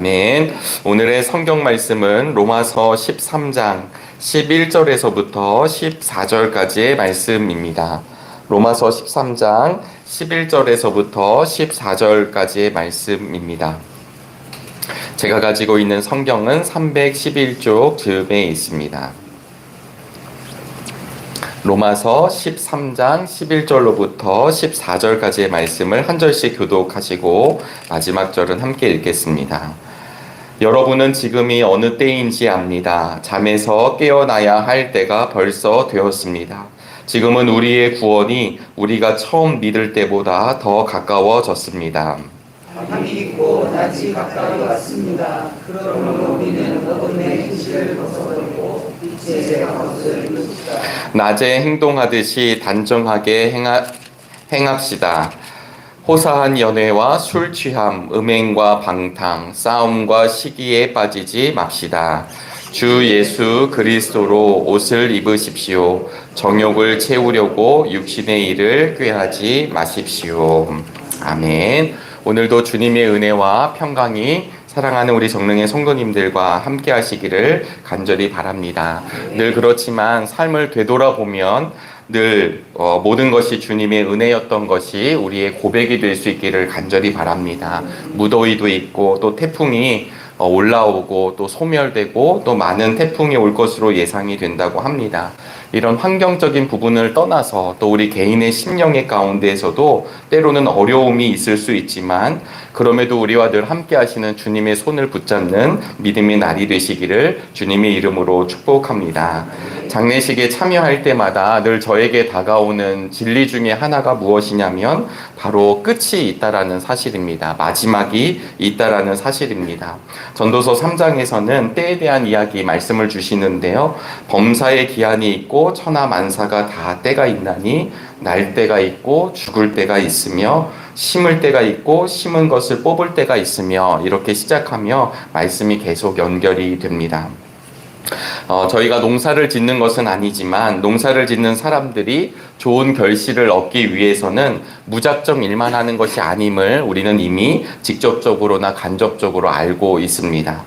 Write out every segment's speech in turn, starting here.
아멘. 오늘의 성경 말씀은 로마서 13장 11절에서부터 14절까지의 말씀입니다. 로마서 13장 11절에서부터 14절까지의 말씀입니다. 제가 가지고 있는 성경은 311쪽 즈음에 있습니다. 로마서 13장 11절로부터 14절까지의 말씀을 한 절씩 교독하시고 마지막 절은 함께 읽겠습니다. 여러분은 지금이 어느 때인지 압니다. 잠에서 깨어나야 할 때가 벌써 되었습니다. 지금은 우리의 구원이 우리가 처음 믿을 때보다 더 가까워졌습니다. 밤이 있고 낮이 가까이 왔습니다. 그러므로 우리는 어둠의 행실을 벗어버리고 빛의 것을 입읍시다. 낮에 행동하듯이 단정하게 행합시다. 호사한 연회와 술 취함, 음행과 방탕, 싸움과 시기에 빠지지 맙시다. 주 예수 그리스도로 옷을 입으십시오. 정욕을 채우려고 육신의 일을 꾀하지 마십시오. 아멘. 오늘도 주님의 은혜와 평강이 사랑하는 우리 정릉의 성도님들과 함께 하시기를 간절히 바랍니다. 늘 그렇지만 삶을 되돌아보면 늘 모든 것이 주님의 은혜였던 것이 우리의 고백이 될 수 있기를 간절히 바랍니다. 무더위도 있고 또 태풍이 올라오고 또 소멸되고 또 많은 태풍이 올 것으로 예상이 된다고 합니다. 이런 환경적인 부분을 떠나서 또 우리 개인의 심령의 가운데에서도 때로는 어려움이 있을 수 있지만 그럼에도 우리와 늘 함께 하시는 주님의 손을 붙잡는 믿음의 날이 되시기를 주님의 이름으로 축복합니다. 장례식에 참여할 때마다 늘 저에게 다가오는 진리 중에 하나가 무엇이냐면 바로 끝이 있다라는 사실입니다. 마지막이 있다라는 사실입니다. 전도서 3장에서는 때에 대한 이야기 말씀을 주시는데요. 범사의 기한이 있고 천하만사가 다 때가 있나니 날 때가 있고 죽을 때가 있으며 심을 때가 있고 심은 것을 뽑을 때가 있으며 이렇게 시작하며 말씀이 계속 연결이 됩니다. 저희가 농사를 짓는 것은 아니지만 농사를 짓는 사람들이 좋은 결실을 얻기 위해서는 무작정 일만 하는 것이 아님을 우리는 이미 직접적으로나 간접적으로 알고 있습니다.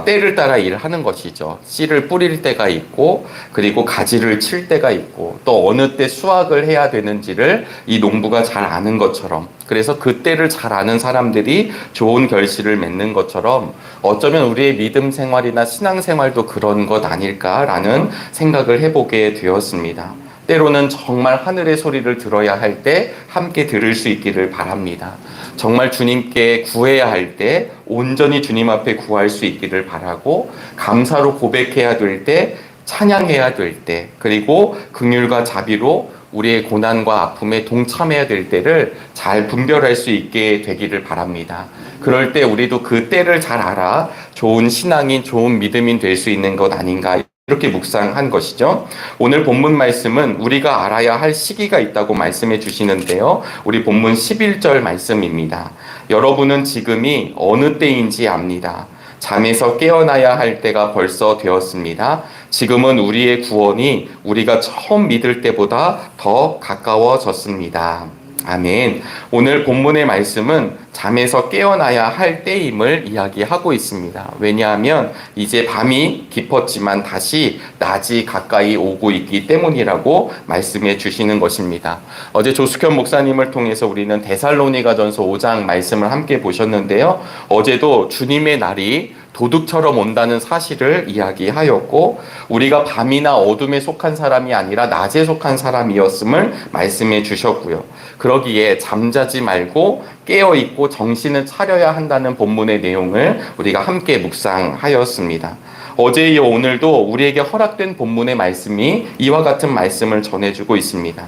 때를 따라 일을 하는 것이죠. 씨를 뿌릴 때가 있고 그리고 가지를 칠 때가 있고 또 어느 때 수확을 해야 되는지를 이 농부가 잘 아는 것처럼 그래서 그 때를 잘 아는 사람들이 좋은 결실을 맺는 것처럼 어쩌면 우리의 믿음 생활이나 신앙 생활도 그런 것 아닐까라는 생각을 해보게 되었습니다. 때로는 정말 하늘의 소리를 들어야 할 때 함께 들을 수 있기를 바랍니다. 정말 주님께 구해야 할 때 온전히 주님 앞에 구할 수 있기를 바라고 감사로 고백해야 될 때 찬양해야 될 때 그리고 긍휼과 자비로 우리의 고난과 아픔에 동참해야 될 때를 잘 분별할 수 있게 되기를 바랍니다. 그럴 때 우리도 그 때를 잘 알아 좋은 신앙인 좋은 믿음인 될 수 있는 것 아닌가 이렇게 묵상한 것이죠. 오늘 본문 말씀은 우리가 알아야 할 시기가 있다고 말씀해 주시는데요. 우리 본문 11절 말씀입니다. 여러분은 지금이 어느 때인지 압니다. 잠에서 깨어나야 할 때가 벌써 되었습니다. 지금은 우리의 구원이 우리가 처음 믿을 때보다 더 가까워졌습니다. 아멘. 오늘 본문의 말씀은 잠에서 깨어나야 할 때임을 이야기하고 있습니다. 왜냐하면 이제 밤이 깊었지만 다시 낮이 가까이 오고 있기 때문이라고 말씀해 주시는 것입니다. 어제 조숙현 목사님을 통해서 우리는 데살로니가전서 5장 말씀을 함께 보셨는데요. 어제도 주님의 날이 도둑처럼 온다는 사실을 이야기하였고 우리가 밤이나 어둠에 속한 사람이 아니라 낮에 속한 사람이었음을 말씀해 주셨고요. 그러기에 잠자지 말고 깨어있고 정신을 차려야 한다는 본문의 내용을 우리가 함께 묵상하였습니다. 어제 이어 오늘도 우리에게 허락된 본문의 말씀이 이와 같은 말씀을 전해주고 있습니다.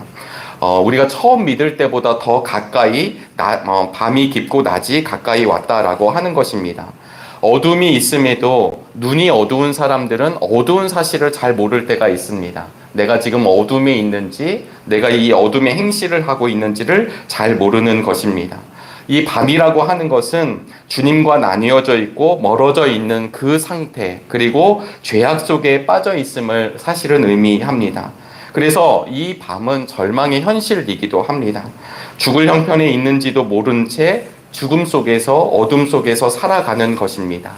우리가 처음 믿을 때보다 더 가까이 밤이 깊고 낮이 가까이 왔다라고 하는 것입니다. 어둠이 있음에도 눈이 어두운 사람들은 어두운 사실을 잘 모를 때가 있습니다. 내가 지금 어둠에 있는지 내가 이 어둠의 행실을 하고 있는지를 잘 모르는 것입니다. 이 밤이라고 하는 것은 주님과 나뉘어져 있고 멀어져 있는 그 상태 그리고 죄악 속에 빠져 있음을 사실은 의미합니다. 그래서 이 밤은 절망의 현실이기도 합니다. 죽을 형편에 있는지도 모른 채 죽음 속에서 어둠 속에서 살아가는 것입니다.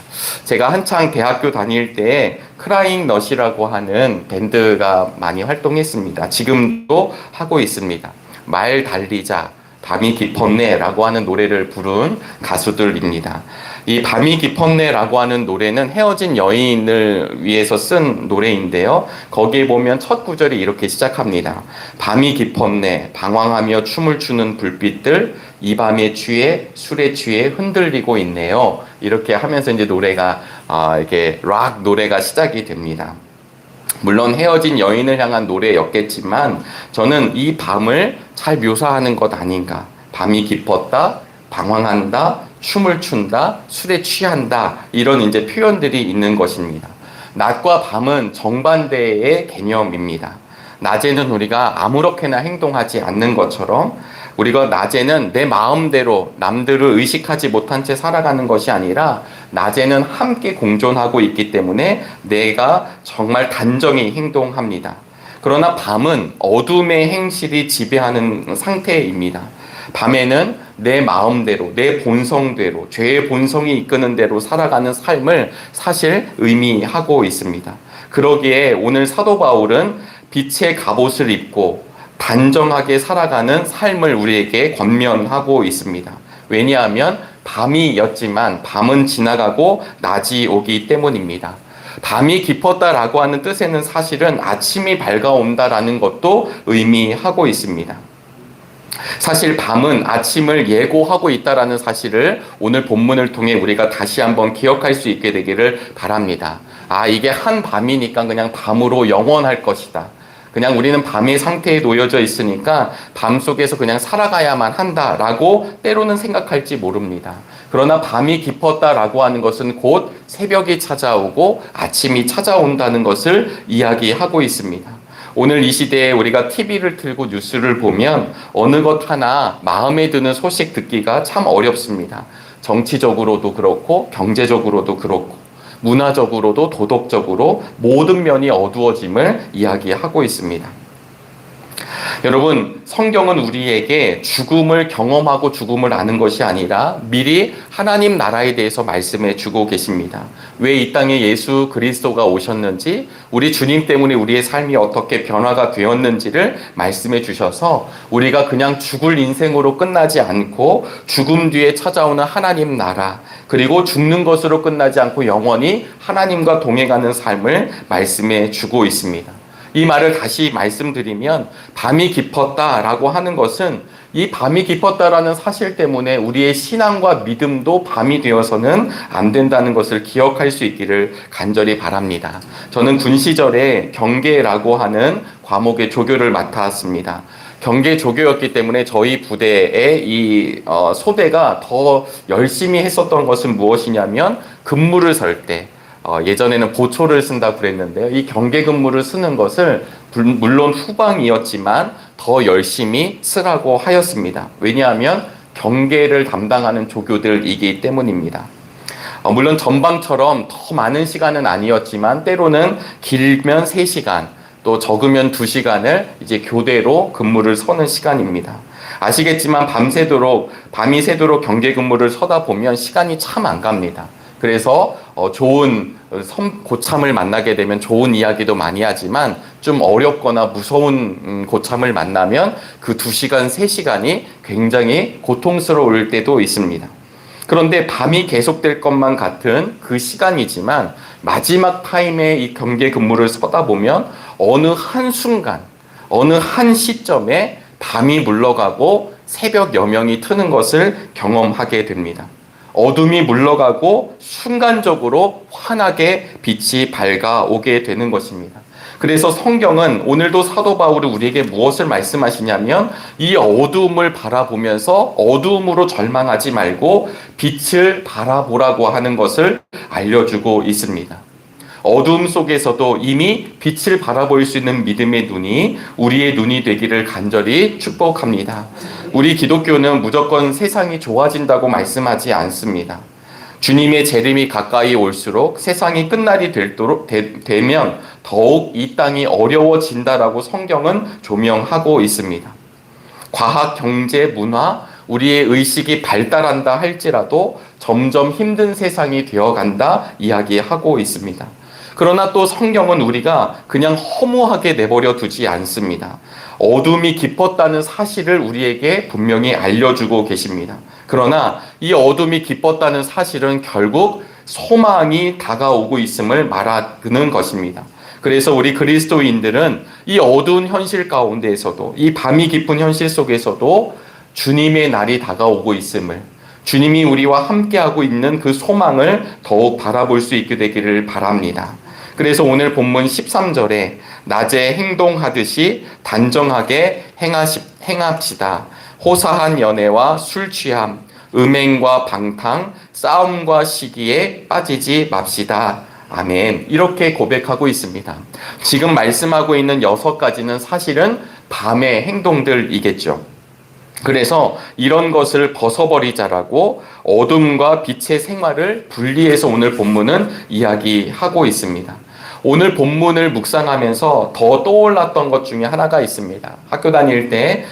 제가 한창 대학교 다닐 때 크라잉 넛이라고 하는 밴드가 많이 활동했습니다. 지금도 하고 있습니다. 말 달리자, 밤이 깊었네라고 하는 노래를 부른 가수들입니다. 이 밤이 깊었네라고 하는 노래는 헤어진 여인을 위해서 쓴 노래인데요. 거기에 보면 첫 구절이 이렇게 시작합니다. 밤이 깊었네, 방황하며 춤을 추는 불빛들, 이 밤에 취해 술에 취해 흔들리고 있네요. 이렇게 하면서 이제 노래가 이렇게 락 노래가 시작이 됩니다. 물론 헤어진 여인을 향한 노래였겠지만 저는 이 밤을 잘 묘사하는 것 아닌가. 밤이 깊었다, 방황한다, 춤을 춘다, 술에 취한다, 이런 이제 표현들이 있는 것입니다. 낮과 밤은 정반대의 개념입니다. 낮에는 우리가 아무렇게나 행동하지 않는 것처럼 우리가 낮에는 내 마음대로 남들을 의식하지 못한 채 살아가는 것이 아니라 낮에는 함께 공존하고 있기 때문에 내가 정말 단정히 행동합니다. 그러나 밤은 어둠의 행실이 지배하는 상태입니다. 밤에는 내 마음대로, 내 본성대로, 죄의 본성이 이끄는 대로 살아가는 삶을 사실 의미하고 있습니다. 그러기에 오늘 사도 바울은 빛의 갑옷을 입고 단정하게 살아가는 삶을 우리에게 권면하고 있습니다. 왜냐하면 밤이었지만 밤은 지나가고 낮이 오기 때문입니다. 밤이 깊었다라고 하는 뜻에는 사실은 아침이 밝아온다라는 것도 의미하고 있습니다. 사실 밤은 아침을 예고하고 있다라는 사실을 오늘 본문을 통해 우리가 다시 한번 기억할 수 있게 되기를 바랍니다. 이게 한 밤이니까 그냥 밤으로 영원할 것이다. 그냥 우리는 밤의 상태에 놓여져 있으니까 밤 속에서 그냥 살아가야만 한다라고 때로는 생각할지 모릅니다. 그러나 밤이 깊었다라고 하는 것은 곧 새벽이 찾아오고 아침이 찾아온다는 것을 이야기하고 있습니다. 오늘 이 시대에 우리가 TV를 틀고 뉴스를 보면 어느 것 하나 마음에 드는 소식 듣기가 참 어렵습니다. 정치적으로도 그렇고 경제적으로도 그렇고 문화적으로도 도덕적으로 모든 면이 어두워짐을 이야기하고 있습니다. 여러분, 성경은 우리에게 죽음을 경험하고 죽음을 아는 것이 아니라 미리 하나님 나라에 대해서 말씀해 주고 계십니다. 왜 이 땅에 예수 그리스도가 오셨는지, 우리 주님 때문에 우리의 삶이 어떻게 변화가 되었는지를 말씀해 주셔서 우리가 그냥 죽을 인생으로 끝나지 않고 죽음 뒤에 찾아오는 하나님 나라, 그리고 죽는 것으로 끝나지 않고 영원히 하나님과 동행하는 삶을 말씀해 주고 있습니다. 이 말을 다시 말씀드리면 밤이 깊었다라고 하는 것은 이 밤이 깊었다라는 사실 때문에 우리의 신앙과 믿음도 밤이 되어서는 안 된다는 것을 기억할 수 있기를 간절히 바랍니다. 저는 군 시절에 경계라고 하는 과목의 조교를 맡았습니다. 경계 조교였기 때문에 저희 부대의 이 소대가 더 열심히 했었던 것은 무엇이냐면 근무를 설 때 예전에는 보초를 쓴다고 그랬는데요. 이 경계 근무를 쓰는 것을 물론 후방이었지만 더 열심히 쓰라고 하였습니다. 왜냐하면 경계를 담당하는 조교들이기 때문입니다. 물론 전방처럼 더 많은 시간은 아니었지만 때로는 길면 3시간, 또 적으면 2시간을 이제 교대로 근무를 서는 시간입니다. 아시겠지만 밤이 새도록 경계 근무를 서다 보면 시간이 참 안 갑니다. 그래서 좋은 고참을 만나게 되면 좋은 이야기도 많이 하지만 좀 어렵거나 무서운 고참을 만나면 그 2시간, 3시간이 굉장히 고통스러울 때도 있습니다. 그런데 밤이 계속될 것만 같은 그 시간이지만 마지막 타임에 이 경계 근무를 서다 보면 어느 한순간, 어느 한 시점에 밤이 물러가고 새벽 여명이 트는 것을 경험하게 됩니다. 어둠이 물러가고 순간적으로 환하게 빛이 밝아오게 되는 것입니다. 그래서 성경은 오늘도 사도 바울이 우리에게 무엇을 말씀하시냐면 이 어둠을 바라보면서 어둠으로 절망하지 말고 빛을 바라보라고 하는 것을 알려주고 있습니다. 어둠 속에서도 이미 빛을 바라볼 수 있는 믿음의 눈이 우리의 눈이 되기를 간절히 축복합니다. 우리 기독교는 무조건 세상이 좋아진다고 말씀하지 않습니다. 주님의 재림이 가까이 올수록 세상이 끝날이 되면 더욱 이 땅이 어려워진다라고 성경은 조명하고 있습니다. 과학, 경제, 문화, 우리의 의식이 발달한다 할지라도 점점 힘든 세상이 되어간다 이야기하고 있습니다. 그러나 또 성경은 우리가 그냥 허무하게 내버려 두지 않습니다. 어둠이 깊었다는 사실을 우리에게 분명히 알려주고 계십니다. 그러나 이 어둠이 깊었다는 사실은 결국 소망이 다가오고 있음을 말하는 것입니다. 그래서 우리 그리스도인들은 이 어두운 현실 가운데에서도, 이 밤이 깊은 현실 속에서도 주님의 날이 다가오고 있음을, 주님이 우리와 함께하고 있는 그 소망을 더욱 바라볼 수 있게 되기를 바랍니다. 그래서 오늘 본문 13절에 낮에 행동하듯이 단정하게 행합시다. 호사한 연애와 술 취함, 음행과 방탕, 싸움과 시기에 빠지지 맙시다. 아멘. 이렇게 고백하고 있습니다. 지금 말씀하고 있는 6가지는 사실은 밤의 행동들이겠죠. 그래서 이런 것을 벗어버리자라고 어둠과 빛의 생활을 분리해서 오늘 본문은 이야기하고 있습니다. 오늘 본문을 묵상하면서 더 떠올랐던 것 중에 하나가 있습니다. 학교 다닐 때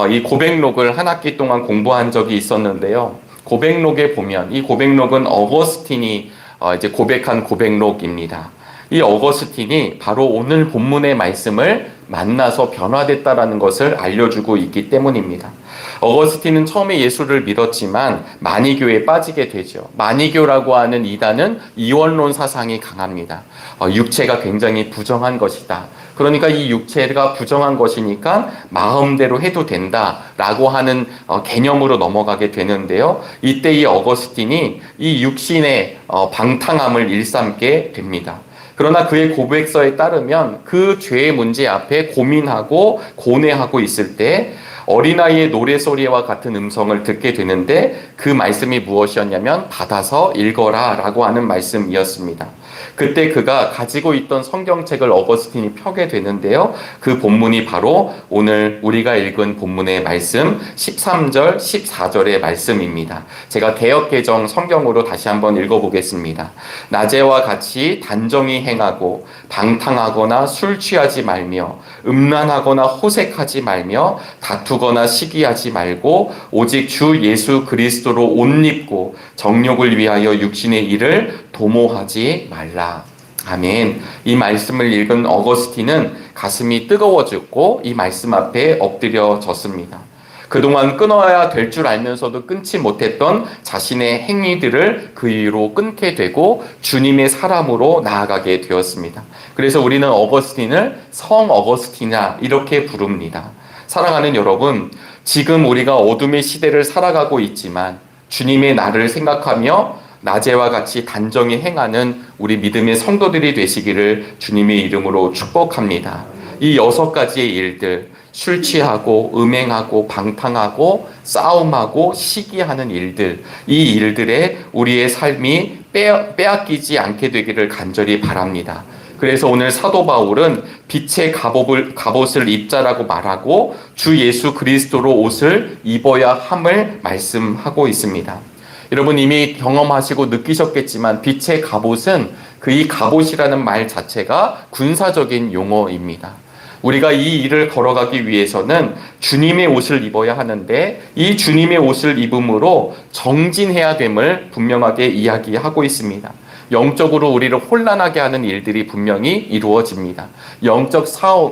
이 고백록을 한 학기 동안 공부한 적이 있었는데요. 고백록에 보면 이 고백록은 어거스틴이 이제 고백한 고백록입니다. 이 어거스틴이 바로 오늘 본문의 말씀을 만나서 변화됐다라는 것을 알려주고 있기 때문입니다. 어거스틴은 처음에 예수를 믿었지만 마니교에 빠지게 되죠. 마니교라고 하는 이단은 이원론 사상이 강합니다. 육체가 굉장히 부정한 것이다. 그러니까 이 육체가 부정한 것이니까 마음대로 해도 된다라고 하는 개념으로 넘어가게 되는데요. 이때 이 어거스틴이 이 육신의 방탕함을 일삼게 됩니다. 그러나 그의 고백서에 따르면 그 죄의 문제 앞에 고민하고 고뇌하고 있을 때 어린아이의 노래소리와 같은 음성을 듣게 되는데 그 말씀이 무엇이었냐면 받아서 읽어라 라고 하는 말씀이었습니다. 그때 그가 가지고 있던 성경책을 어거스틴이 펴게 되는데요. 그 본문이 바로 오늘 우리가 읽은 본문의 말씀 13절, 14절의 말씀입니다. 제가 개역개정 성경으로 다시 한번 읽어보겠습니다. 낮에와 같이 단정히 행하고 방탕하거나 술 취하지 말며 음란하거나 호색하지 말며 다투거나 시기하지 말고 오직 주 예수 그리스도로 옷 입고 정욕을 위하여 육신의 일을 도모하지 말라. 아멘. 이 말씀을 읽은 어거스틴은 가슴이 뜨거워졌고 이 말씀 앞에 엎드려졌습니다. 그동안 끊어야 될 줄 알면서도 끊지 못했던 자신의 행위들을 그 이후로 끊게 되고 주님의 사람으로 나아가게 되었습니다. 그래서 우리는 어거스틴을 성 어거스티나 이렇게 부릅니다. 사랑하는 여러분, 지금 우리가 어둠의 시대를 살아가고 있지만 주님의 날을 생각하며 낮에와 같이 단정히 행하는 우리 믿음의 성도들이 되시기를 주님의 이름으로 축복합니다. 이 6가지의 일들, 술 취하고 음행하고 방탕하고 싸움하고 시기하는 일들, 이 일들에 우리의 삶이 빼앗기지 않게 되기를 간절히 바랍니다. 그래서 오늘 사도 바울은 빛의 갑옷을 입자라고 말하고 주 예수 그리스도로 옷을 입어야 함을 말씀하고 있습니다. 여러분 이미 경험하시고 느끼셨겠지만 빛의 갑옷은 이 갑옷이라는 말 자체가 군사적인 용어입니다. 우리가 이 일을 걸어가기 위해서는 주님의 옷을 입어야 하는데 이 주님의 옷을 입음으로 정진해야 됨을 분명하게 이야기하고 있습니다. 영적으로 우리를 혼란하게 하는 일들이 분명히 이루어집니다. 영적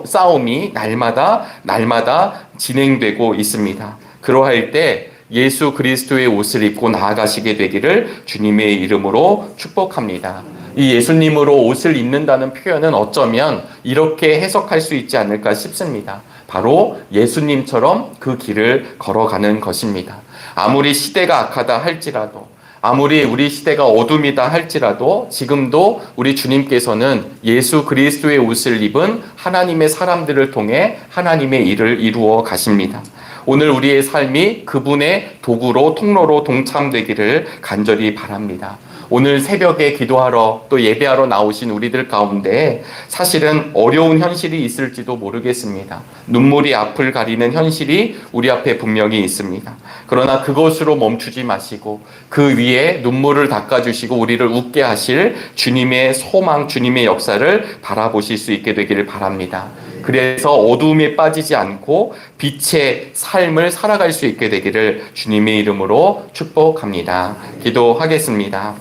싸움이 날마다 진행되고 있습니다. 그러할 때 예수 그리스도의 옷을 입고 나아가시게 되기를 주님의 이름으로 축복합니다. 이 예수님으로 옷을 입는다는 표현은 어쩌면 이렇게 해석할 수 있지 않을까 싶습니다. 바로 예수님처럼 그 길을 걸어가는 것입니다. 아무리 시대가 악하다 할지라도, 아무리 우리 시대가 어둠이다 할지라도 지금도 우리 주님께서는 예수 그리스도의 옷을 입은 하나님의 사람들을 통해 하나님의 일을 이루어 가십니다. 오늘 우리의 삶이 그분의 도구로 통로로 동참되기를 간절히 바랍니다. 오늘 새벽에 기도하러 또 예배하러 나오신 우리들 가운데 사실은 어려운 현실이 있을지도 모르겠습니다. 눈물이 앞을 가리는 현실이 우리 앞에 분명히 있습니다. 그러나 그것으로 멈추지 마시고 그 위에 눈물을 닦아주시고 우리를 웃게 하실 주님의 소망, 주님의 역사를 바라보실 수 있게 되기를 바랍니다. 그래서 어두움에 빠지지 않고 빛의 삶을 살아갈 수 있게 되기를 주님의 이름으로 축복합니다. 기도하겠습니다.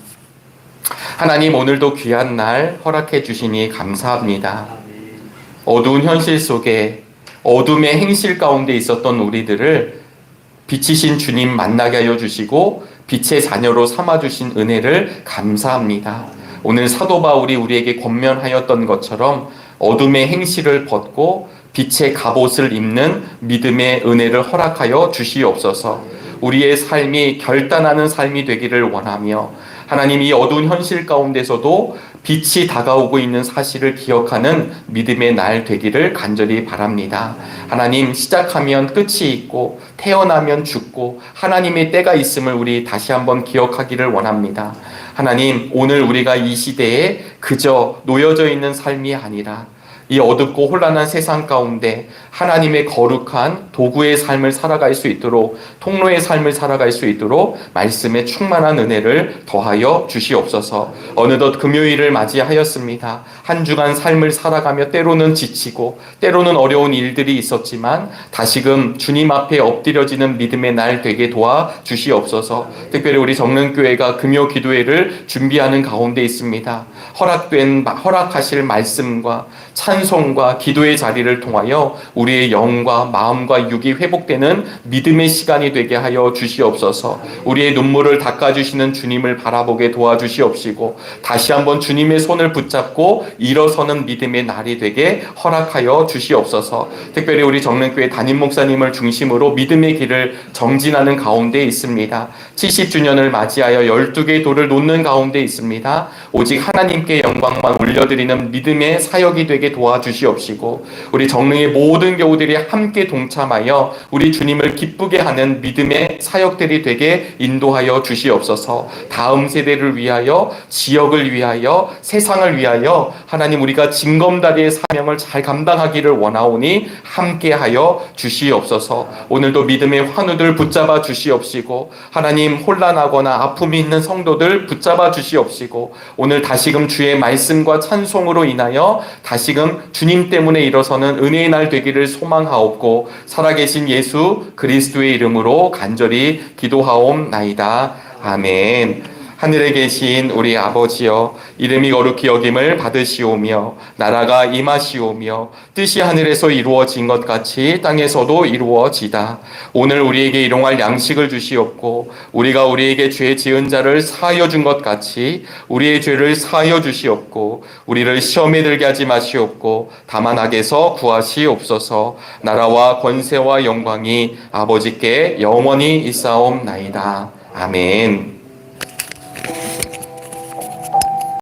하나님, 오늘도 귀한 날 허락해 주시니 감사합니다. 어두운 현실 속에 어둠의 행실 가운데 있었던 우리들을 빛이신 주님 만나게 하여 주시고 빛의 자녀로 삼아주신 은혜를 감사합니다. 오늘 사도 바울이 우리에게 권면하였던 것처럼 어둠의 행실을 벗고 빛의 갑옷을 입는 믿음의 은혜를 허락하여 주시옵소서. 우리의 삶이 결단하는 삶이 되기를 원하며 하나님, 이 어두운 현실 가운데서도 빛이 다가오고 있는 사실을 기억하는 믿음의 날 되기를 간절히 바랍니다. 하나님, 시작하면 끝이 있고 태어나면 죽고 하나님의 때가 있음을 우리 다시 한번 기억하기를 원합니다. 하나님, 오늘 우리가 이 시대에 그저 놓여져 있는 삶이 아니라 이 어둡고 혼란한 세상 가운데 하나님의 거룩한 도구의 삶을 살아갈 수 있도록, 통로의 삶을 살아갈 수 있도록 말씀에 충만한 은혜를 더하여 주시옵소서. 어느덧 금요일을 맞이하였습니다. 한 주간 삶을 살아가며 때로는 지치고 때로는 어려운 일들이 있었지만 다시금 주님 앞에 엎드려지는 믿음의 날 되게 도와 주시옵소서. 특별히 우리 정릉교회가 금요 기도회를 준비하는 가운데 있습니다. 허락하실 말씀과 찬송과 기도의 자리를 통하여 우리의 영과 마음과 육이 회복되는 믿음의 시간이 되게 하여 주시옵소서. 우리의 눈물을 닦아주시는 주님을 바라보게 도와주시옵시고 다시 한번 주님의 손을 붙잡고 일어서는 믿음의 날이 되게 허락하여 주시옵소서. 특별히 우리 정릉교회 담임 목사님을 중심으로 믿음의 길을 정진하는 가운데 있습니다. 70주년을 맞이하여 12개의 돌을 놓는 가운데 있습니다. 오직 하나님께 영광만 올려드리는 믿음의 사역이 되게 도와주시옵시고 우리 정릉의 모든 교우들이 함께 동참하여 우리 주님을 기쁘게 하는 믿음의 사역들이 되게 인도하여 주시옵소서. 다음 세대를 위하여, 지역을 위하여, 세상을 위하여 하나님, 우리가 징검다리의 사명을 잘 감당하기를 원하오니 함께하여 주시옵소서. 오늘도 믿음의 환우들 붙잡아 주시옵시고 하나님, 혼란하거나 아픔이 있는 성도들 붙잡아 주시옵시고 오늘 다시금 주의 말씀과 찬송으로 인하여 다시금 주님 때문에 일어서는 은혜의 날 되기를 소망하옵고 살아계신 예수 그리스도의 이름으로 간절히 기도하옵나이다. 아멘. 하늘에 계신 우리 아버지여, 이름이 거룩히 여김을 받으시오며 나라가 임하시오며 뜻이 하늘에서 이루어진 것 같이 땅에서도 이루어지다. 오늘 우리에게 일용할 양식을 주시옵고 우리가 우리에게 죄 지은 자를 사하여 준 것 같이 우리의 죄를 사하여 주시옵고 우리를 시험에 들게 하지 마시옵고 다만 악에서 구하시옵소서. 나라와 권세와 영광이 아버지께 영원히 있사옵나이다. 아멘.